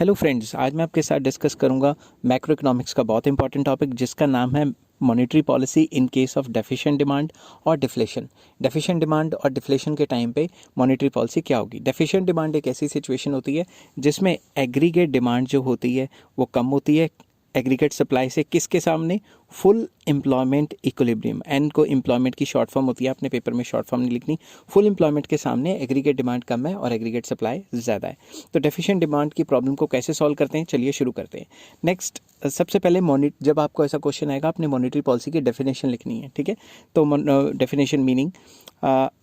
Hello friends, आज मैं आपके साथ डिस्कस करूंगा मैक्रो इकोनॉमिक्स का बहुत इंपॉर्टेंट टॉपिक जिसका नाम है monetary policy in case of deficient demand और डिफ्लेशन। डेफिशिएंट डिमांड और डिफ्लेशन के टाइम पे मॉनेटरी पॉलिसी क्या होगी। डेफिशिएंट डिमांड एक ऐसी सिचुएशन होती है जिसमें एग्रीगेट डिमांड जो होती है वो कम होती है एग्रीगेट सप्लाई से, किसके सामने? Full employment equilibrium. एन को एम्प्लॉयमेंट की शॉर्ट फॉर्म होती है, अपने पेपर में शॉर्ट फॉर्म नहीं लिखनी। फुल एम्प्लॉयमेंट के सामने एग्रीगेट डिमांड कम है और एग्रीगेट सप्लाई ज़्यादा है। तो डेफिशिएंट डिमांड की प्रॉब्लम को कैसे सॉल्व करते हैं, चलिए शुरू करते हैं। नेक्स्ट, सबसे पहले जब आपको ऐसा क्वेश्चन आएगा आपने मॉनेटरी पॉलिसी की डेफिनेशन लिखनी है, ठीक है। तो definition meaning,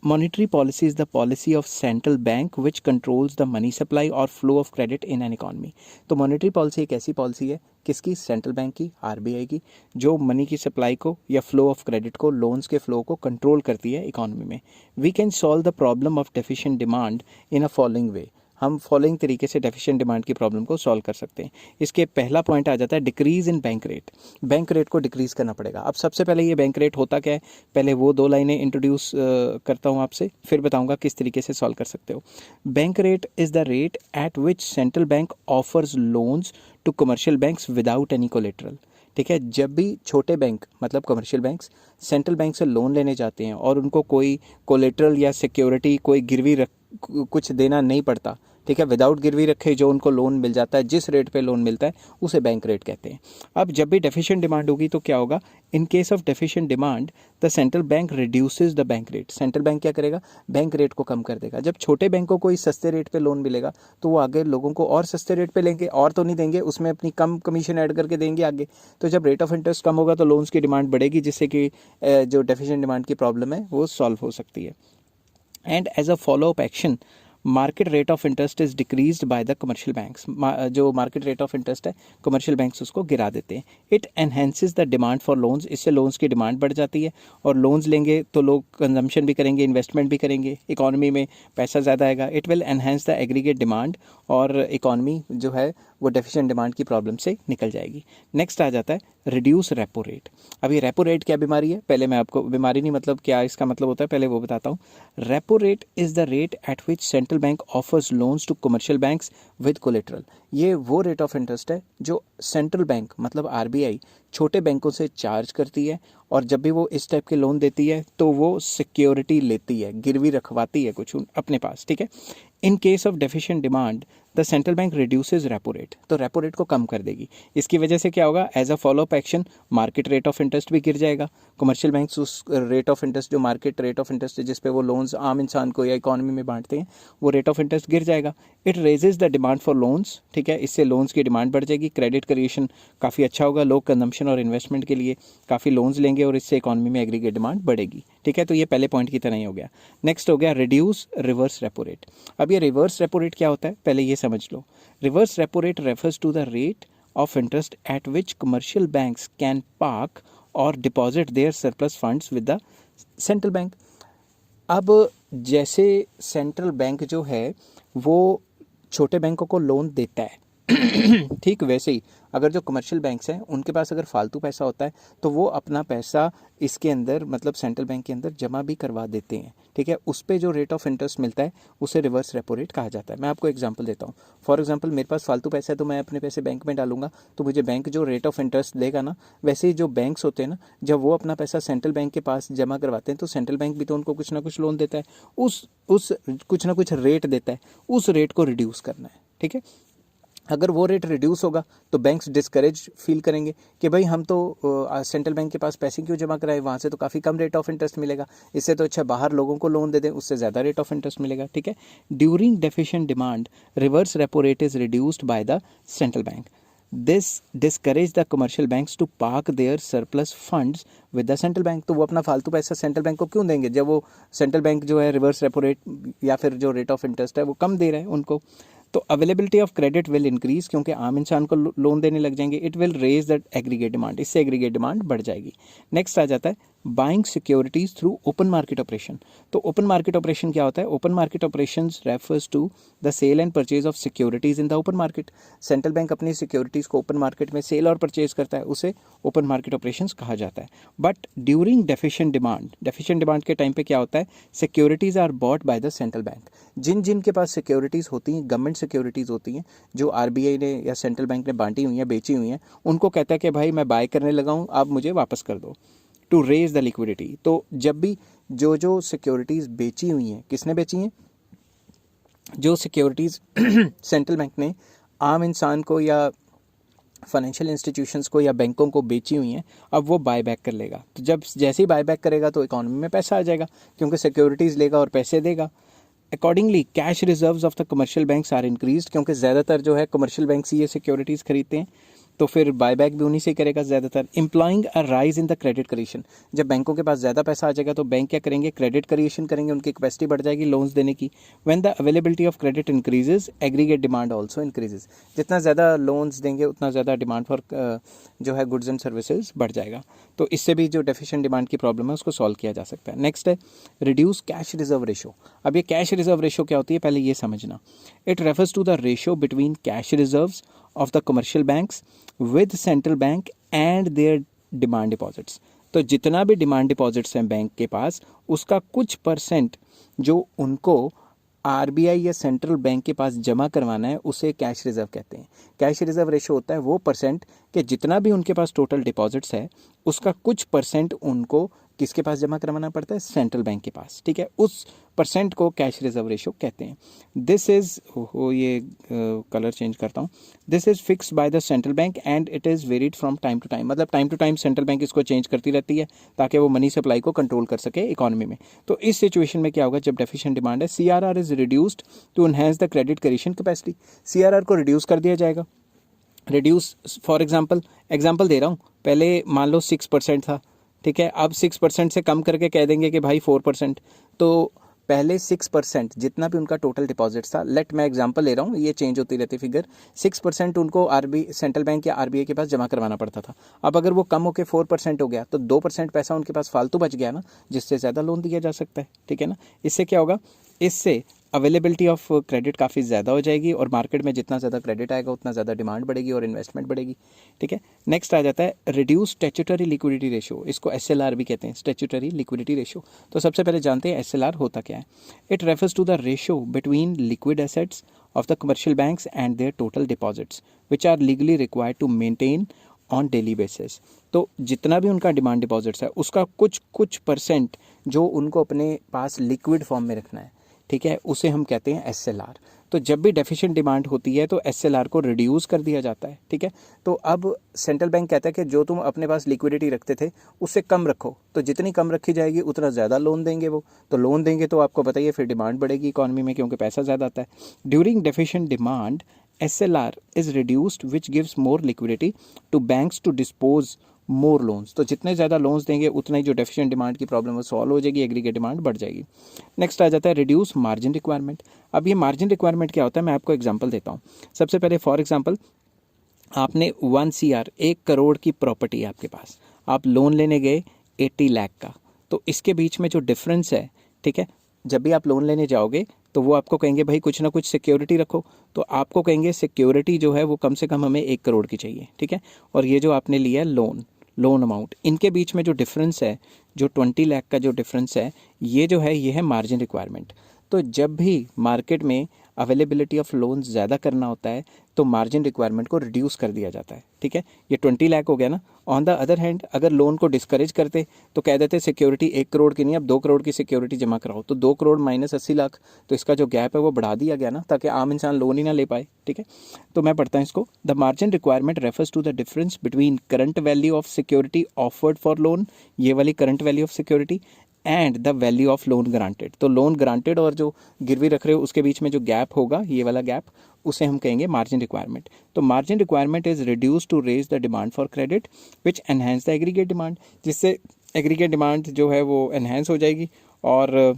monetary policy is the policy of central bank which controls the money supply और flow of credit in an economy. तो मॉनेटरी पॉलिसी एक ऐसी पॉलिसी है, किसकी? सेंट्रल बैंक की, आरबीआई की, जो मनी की सप्लाई को या फ्लो ऑफ क्रेडिट को, लोन्स के फ्लो को कंट्रोल करती है इकोनॉमी में। We can solve the problem of deficient demand in a following way. हम फॉलोइंग तरीके से डेफिशिएंट डिमांड की प्रॉब्लम को सॉल्व कर सकते हैं। इसके पहला पॉइंट आ जाता है decrease in bank rate. Bank rate को डिक्रीज करना पड़ेगा। अब सबसे पहले ये बैंक रेट होता क्या है, पहले वो दो लाइनें इंट्रोड्यूस करता हूँ आपसे, फिर बताऊंगा किस तरीके से सॉल्व कर सकते हो। Bank rate is the rate at which central bank offers loans to commercial banks without any collateral. ठीक है, जब भी छोटे बैंक मतलब कमर्शियल बैंक्स सेंट्रल बैंक से लोन लेने जाते हैं और उनको कोई कोलेटरल या सिक्योरिटी, कोई गिरवी रख कुछ देना नहीं पड़ता, ठीक है, विदाउट गिरवी रखे जो उनको लोन मिल जाता है, जिस रेट पे लोन मिलता है उसे बैंक रेट कहते हैं। अब जब भी डेफिशिएंट डिमांड होगी तो क्या होगा? इन case of deficient demand the central bank reduces the bank rate. Central bank क्या करेगा? बैंक रेट को कम कर देगा। जब छोटे बैंकों को इस सस्ते रेट पे लोन मिलेगा तो वो आगे लोगों को और सस्ते रेट पे लेंगे, और तो नहीं देंगे, उसमें अपनी कम कमीशन ऐड करके देंगे आगे। तो जब रेट ऑफ इंटरेस्ट कम होगा तो लोन्स की डिमांड बढ़ेगी, जिससे कि जो डेफिशिएंट डिमांड की प्रॉब्लम है वो सॉल्व हो सकती है। And as a follow up action market rate of interest is decreased by the commercial banks. जो मार्केट रेट ऑफ इंटरेस्ट है कमर्शियल बैंक्स उसको गिरा देते हैं। It enhances the demand for loans. इससे लोन्स की डिमांड बढ़ जाती है और लोन्स लेंगे तो लोग कंजम्पशन भी करेंगे, इन्वेस्टमेंट भी करेंगे, इकोनॉमी में पैसा ज़्यादा आएगा। It will enhance the aggregate demand और इकोनॉमी जो है वो डेफिशिएंट डिमांड की प्रॉब्लम से निकल जाएगी। नेक्स्ट आ जाता है रिड्यूस रेपो रेट। अब ये रेपो रेट क्या बीमारी है, पहले मैं आपको, बीमारी नहीं मतलब क्या इसका मतलब होता है, पहले वो बताता हूँ। Repo rate is the rate at which central bank offers loans to commercial banks with collateral. ये वो रेट ऑफ इंटरेस्ट है जो सेंट्रल बैंक मतलब आरबीआई छोटे बैंकों से चार्ज करती है, और जब भी वो इस टाइप के लोन देती है तो वो सिक्योरिटी लेती है, गिरवी रखवाती है कुछ अपने पास, ठीक है। In case of deficient demand the central bank reduces repo rate. तो रेपो रेट को कम कर देगी। इसकी वजह से क्या होगा? As a follow up action market rate of interest भी गिर जाएगा। कमर्शियल बैंक्स उस रेट ऑफ इंटरेस्ट, जो मार्केट रेट ऑफ इंटरेस्ट है जिस पे वो लोन्स आम इंसान को या इकोनॉमी में बांटते हैं, वो रेट ऑफ इंटरेस्ट गिर जाएगा। It raises the demand for loans, ठीक है, इससे लोन्स की डिमांड बढ़ जाएगी। क्रेडिट क्रिएशन काफ़ी अच्छा होगा, लोग कंजम्पशन और इन्वेस्टमेंट के लिए काफ़ी लोन्स लेंगे और इससे इकोनॉमी में एग्रीगेट डिमांड बढ़ेगी, ठीक है। तो ये पहले पॉइंट की तरह ही हो गया। नेक्स्ट हो गया रिड्यूस रिवर्स रेपो रेट। अब ये रिवर्स रेपो रेट क्या होता है, पहले ये समझ लो। Reverse repo rate refers to the rate of interest at which commercial banks can park or deposit their surplus funds with the central bank. अब जैसे सेंट्रल बैंक जो है वो छोटे बैंकों को लोन देता है ठीक वैसे ही अगर जो कमर्शियल बैंक्स हैं उनके पास अगर फालतू पैसा होता है तो वो अपना पैसा इसके अंदर मतलब सेंट्रल बैंक के अंदर जमा भी करवा देते हैं, ठीक है। उस पे जो रेट ऑफ इंटरेस्ट मिलता है उसे रिवर्स रेपो रेट कहा जाता है। मैं आपको एग्जांपल देता हूँ। फॉर एग्जांपल मेरे पास फालतू पैसा है तो मैं अपने पैसे बैंक में डालूंगा तो मुझे बैंक जो रेट ऑफ इंटरेस्ट देगा ना, वैसे ही जो बैंक्स होते हैं ना, जब वो अपना पैसा सेंट्रल बैंक के पास जमा करवाते हैं तो सेंट्रल बैंक भी तो उनको कुछ ना कुछ लोन देता है, उस कुछ ना कुछ रेट देता है, उस रेट को रिड्यूस करना है, ठीक है। अगर वो रेट रिड्यूस होगा तो बैंक्स डिस्करेज फील करेंगे कि भाई हम तो सेंट्रल बैंक के पास पैसे क्यों जमा कराए, वहाँ से तो काफ़ी कम रेट ऑफ इंटरेस्ट मिलेगा, इससे तो अच्छा बाहर लोगों को लोन दे दें, उससे ज़्यादा रेट ऑफ इंटरेस्ट मिलेगा, ठीक है। During deficient demand reverse repo rate is reduced by the central bank. This discourage the commercial banks to park their surplus funds with the central bank. तो वो अपना फालतू पैसा सेंट्रल बैंक को क्यों देंगे जब वो सेंट्रल बैंक जो है रिवर्स रेपो रेट या फिर जो रेट ऑफ इंटरेस्ट है वो कम दे रहा है उनको। तो availability of credit will increase, क्योंकि आम इंसान को लोन देने लग जाएंगे। It will raise that aggregate demand, इससे एग्रीगेट डिमांड बढ़ जाएगी। नेक्स्ट आ जाता है buying securities through open market operation. तो ओपन मार्केट ऑपरेशन क्या होता है? Open market operations refers to the sale and purchase of securities in the open market. Central bank अपनी सिक्योरिटीज को ओपन मार्केट में सेल और परचेज करता है, उसे ओपन मार्केट ऑपरेशंस कहा जाता है। बट ड्यूरिंग डेफिशिएंट डिमांड के टाइम पे क्या होता है, securities are bought by the central bank. जिन जिन के पास सिक्योरिटीज़ होती हैं, गवर्नमेंट सिक्योरिटीज़ होती हैं, जो आरबीआई ने या सेंट्रल बैंक ने बांटी हुई हैं, बेची हुई हैं, उनको कहता है कि भाई मैं बाय करने लगा हूँ, आप मुझे वापस कर दो, टू रेज द लिक्विडिटी। तो जब भी जो जो सिक्योरिटीज़ बेची हुई हैं, किसने बेची हैं, जो सिक्योरिटीज़ सेंट्रल बैंक ने आम इंसान को या फाइनेंशियल इंस्टीट्यूशंस को या बैंकों को बेची हुई हैं, अब वो बाय बैक कर लेगा। तो जब जैसे ही बाय बैक करेगा तो इकोनॉमी में पैसा आ जाएगा, क्योंकि सिक्योरिटीज़ लेगा और पैसे देगा। Accordingly cash reserves of the commercial banks are increased, क्योंकि ज़्यादातर जो है कमर्शियल बैंक्स ही ये सिक्योरिटीज़ खरीदते हैं, तो फिर बायबैक भी उन्हीं से करेगा ज़्यादातर। Employing a rise in the credit creation, जब बैंकों के पास ज़्यादा पैसा आ जाएगा तो बैंक क्या करेंगे, क्रेडिट क्रिएशन करेंगे, उनकी कैपेसिटी बढ़ जाएगी लोन्स देने की। When the availability of credit increases, aggregate demand also increases, जितना ज़्यादा लोन्स देंगे उतना ज़्यादा डिमांड फॉर जो है गुड्स एंड सर्विसेज बढ़ जाएगा। तो इससे भी जो डेफिशिएंट डिमांड की प्रॉब्लम है उसको सॉल्व किया जा सकता है। नेक्स्ट है रिड्यूस कैश रिजर्व रेशो। अब ये कैश रिजर्व रेशो क्या होती है, पहले ये समझना। It refers to the ratio between cash reserves of the commercial banks with central bank and their demand deposits. तो जितना भी डिमांड डिपॉजिट्स हैं बैंक के पास, उसका कुछ परसेंट जो उनको आरबीआई या सेंट्रल बैंक के पास जमा करवाना है, उसे कैश रिजर्व कहते हैं। कैश रिजर्व रेशो होता है वो परसेंट कि जितना भी उनके पास टोटल डिपॉजिट्स है, उसका कुछ परसेंट उनको किसके पास जमा करवाना पड़ता है, सेंट्रल बैंक के पास, ठीक है। उस परसेंट को कैश रिजर्व रेशो कहते हैं। दिस इज़ ये कलर चेंज करता हूँ, this is fixed by the central bank and it is varied from time to time. मतलब time to time central bank इसको चेंज करती रहती है ताकि वो मनी सप्लाई को कंट्रोल कर सके इकोनॉमी में। तो इस सिचुएशन में क्या होगा, जब डेफिशिएंट डिमांड है, CRR is reduced to enhance the credit creation capacity. CRR को रिड्यूस कर दिया जाएगा। रिड्यूस फॉर एग्जाम्पल दे रहा हूँ, पहले मान लो 6% था, ठीक है, अब 6% से कम करके कह देंगे कि भाई 4%। तो पहले 6% जितना भी उनका टोटल डिपॉजिट था, लेट मैं एग्जांपल ले रहा हूँ, ये चेंज होती रहती फिगर, 6% उनको सेंट्रल बैंक या आरबीआई के पास जमा करवाना पड़ता था। अब अगर वो कम होकर 4% हो गया तो 2% पैसा उनके पास फालतू बच गया ना, जिससे ज़्यादा लोन दिया जा सकता है, ठीक है ना। इससे क्या होगा, इससे अवेलेबिलिटी ऑफ क्रेडिट काफ़ी ज़्यादा हो जाएगी और मार्केट में जितना ज़्यादा क्रेडिट आएगा उतना ज़्यादा डिमांड बढ़ेगी और इन्वेस्टमेंट बढ़ेगी, ठीक है। नेक्स्ट आ जाता है रिड्यूस स्टैट्यूटरी लिक्विडिटी रेशो, इसको SLR भी कहते हैं, स्टैट्यूटरी लिक्विडिटी रेशो। तो सबसे पहले जानते हैं SLR होता क्या है। It refers to the ratio between liquid assets of the commercial banks and their total deposits which are legally required to maintain on daily basis. तो जितना भी उनका डिमांड डिपॉजिट्स है, उसका कुछ परसेंट जो उनको अपने पास लिक्विड फॉर्म में रखना है, ठीक है, उसे हम कहते हैं SLR। तो जब भी डेफिशिएंट डिमांड होती है तो SLR को रिड्यूस कर दिया जाता है, ठीक है। तो अब सेंट्रल बैंक कहता है कि जो तुम अपने पास लिक्विडिटी रखते थे उससे कम रखो, तो जितनी कम रखी जाएगी उतना ज़्यादा लोन देंगे वो। तो लोन देंगे तो आपको बताइए फिर डिमांड बढ़ेगी इकॉनमी में, क्योंकि पैसा ज़्यादा आता है। During deficient demand SLR is reduced which gives more liquidity to banks to dispose more loans. तो जितने ज़्यादा लोन्स देंगे उतना ही जो डेफिशिएंट डिमांड की प्रॉब्लम है सॉल्व हो जाएगी, एग्रीगेट डिमांड बढ़ जाएगी। नेक्स्ट आ जाता है रिड्यूस मार्जिन रिक्वायरमेंट। अब ये मार्जिन रिक्वायरमेंट क्या होता है, मैं आपको एग्जांपल देता हूँ। सबसे पहले फॉर एग्जांपल, आपने 1 CR 1 करोड़ की प्रॉपर्टी है आपके पास, आप लोन लेने गए 80 लाख का, तो इसके बीच में जो डिफरेंस है, ठीक है, जब भी आप लोन लेने जाओगे तो वो आपको कहेंगे भाई कुछ ना कुछ सिक्योरिटी रखो, तो आपको कहेंगे सिक्योरिटी जो है वो कम से कम हमें 1 करोड़ की चाहिए, ठीक है। और ये जो आपने लिया लोन अमाउंट, इनके बीच में जो डिफरेंस है, जो 20 लाख का जो डिफरेंस है, ये जो है ये है मार्जिन रिक्वायरमेंट। तो जब भी मार्केट में अवेलेबिलिटी ऑफ लोन ज़्यादा करना होता है तो मार्जिन रिक्वायरमेंट को रिड्यूस कर दिया जाता है, ठीक है। ये 20 लाख हो गया ना। ऑन द अदर हैंड अगर लोन को डिस्करेज करते तो कह देते सिक्योरिटी 1 करोड़ की नहीं, अब 2 करोड़ की सिक्योरिटी जमा कराओ, तो 2 करोड़ माइनस 80 लाख, तो इसका जो गैप है वो बढ़ा दिया गया ना, ताकि आम इंसान लोन ही ना ले पाए, ठीक है। तो मैं पढ़ता हूँ इसको, the margin requirement refers to the difference between current value of security offered for loan, ये वाली current value of security, and the value of loan granted. तो लोन ग्रांटेड और जो गिरवी रख रहे हो उसके बीच में जो गैप होगा, ये वाला गैप, उसे हम कहेंगे मार्जिन रिक्वायरमेंट। तो margin requirement is reduce to raise the demand for credit which enhance the aggregate demand, जिससे एग्रीगेट डिमांड जो है वो एनहेंस हो जाएगी और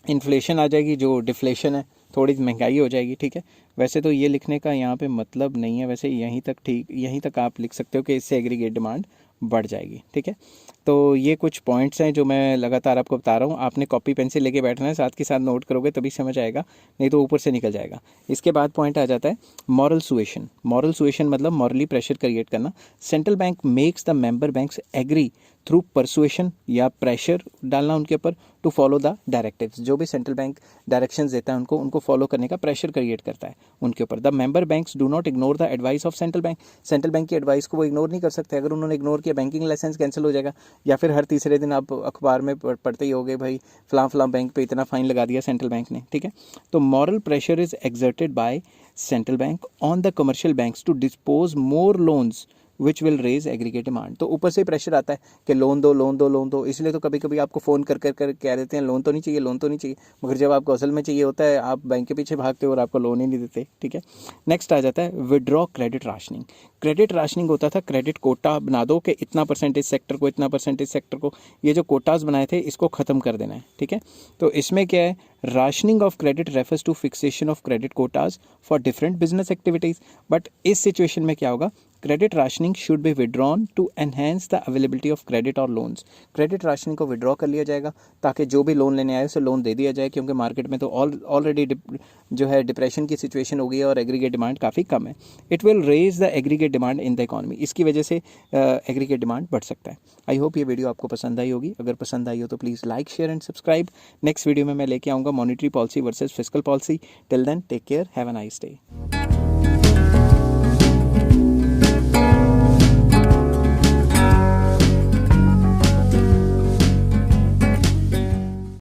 इन्फ्लेशन आ जाएगी, जो डिफ्लेशन है, थोड़ी महंगाई हो जाएगी, ठीक है। वैसे तो ये लिखने का यहाँ पे मतलब नहीं है, वैसे यहीं तक आप लिख सकते हो कि इससे एग्रीगेट डिमांड बढ़ जाएगी, ठीक है। तो ये कुछ पॉइंट्स हैं जो मैं लगातार आपको बता रहा हूँ, आपने कॉपी पेंसिल लेके बैठना है, साथ के साथ नोट करोगे तभी समझ आएगा, नहीं तो ऊपर से निकल जाएगा। इसके बाद पॉइंट आ जाता है मॉरल सुएशन मतलब मॉरली प्रेशर क्रिएट करना। Central bank makes the member banks agree through persuasion या प्रेशर डालना उनके ऊपर टू फॉलो द डायरेक्टिव्स। जो भी सेंट्रल बैंक डायरेक्शंस देता है उनको फॉलो करने का प्रेशर क्रिएट करता है उनके ऊपर। The member banks do not ignore the advice of central bank. Central bank की एडवाइस को वो इग्नोर नहीं कर सकते। अगर उन्होंने इग्नोर किया बैंकिंग लाइसेंस कैंसिल हो जाएगा। या फिर हर तीसरे दिन आप अखबार में पढ़ते ही होगे भाई फलां बैंक पे इतना फाइन लगा दिया सेंट्रल बैंक ने, ठीक है। तो moral pressure is exerted by central bank on the commercial banks to dispose more loans which will raise aggregate demand. तो ऊपर से प्रेशर आता है कि लोन दो लोन दो लोन दो, इसलिए तो कभी कभी आपको फ़ोन कर कह देते हैं लोन तो नहीं चाहिए लोन तो नहीं चाहिए, मगर जब आपको असल में चाहिए होता है आप बैंक के पीछे भागते हो और आपको लोन ही नहीं देते, ठीक है। नेक्स्ट आ जाता है withdraw credit rationing. Credit rationing होता था क्रेडिट कोटा बना दो कि इतना परसेंटेज सेक्टर को इतना परसेंटेज सेक्टर को, ये जो कोटाज बनाए थे इसको ख़त्म कर देना है, ठीक है। तो इसमें क्या है, rationing of credit refers to fixation of credit quotas for different business activities. But इस सिचुएशन में क्या होगा, credit rationing should be withdrawn to enhance the availability of credit और लोन्स। क्रेडिट राशनिंग को विड्रॉ कर लिया जाएगा ताकि जो भी लोन लेने आए उसे लोन दे दिया जाए, क्योंकि मार्केट में तो ऑलरेडी जो है डिप्रेशन की सिचुएशन हो गई है और एग्रीगेट डिमांड काफ़ी कम है। It will raise the aggregate demand in the economy. इसकी वजह से एग्रीगेट डिमांड बढ़ सकता है। आई होप ये वीडियो आपको पसंद आई होगी। अगर पसंद आई हो तो please like share and subscribe. Next video में मैं लेके आऊँगा monetary policy versus fiscal policy. Till then take care, have a nice day.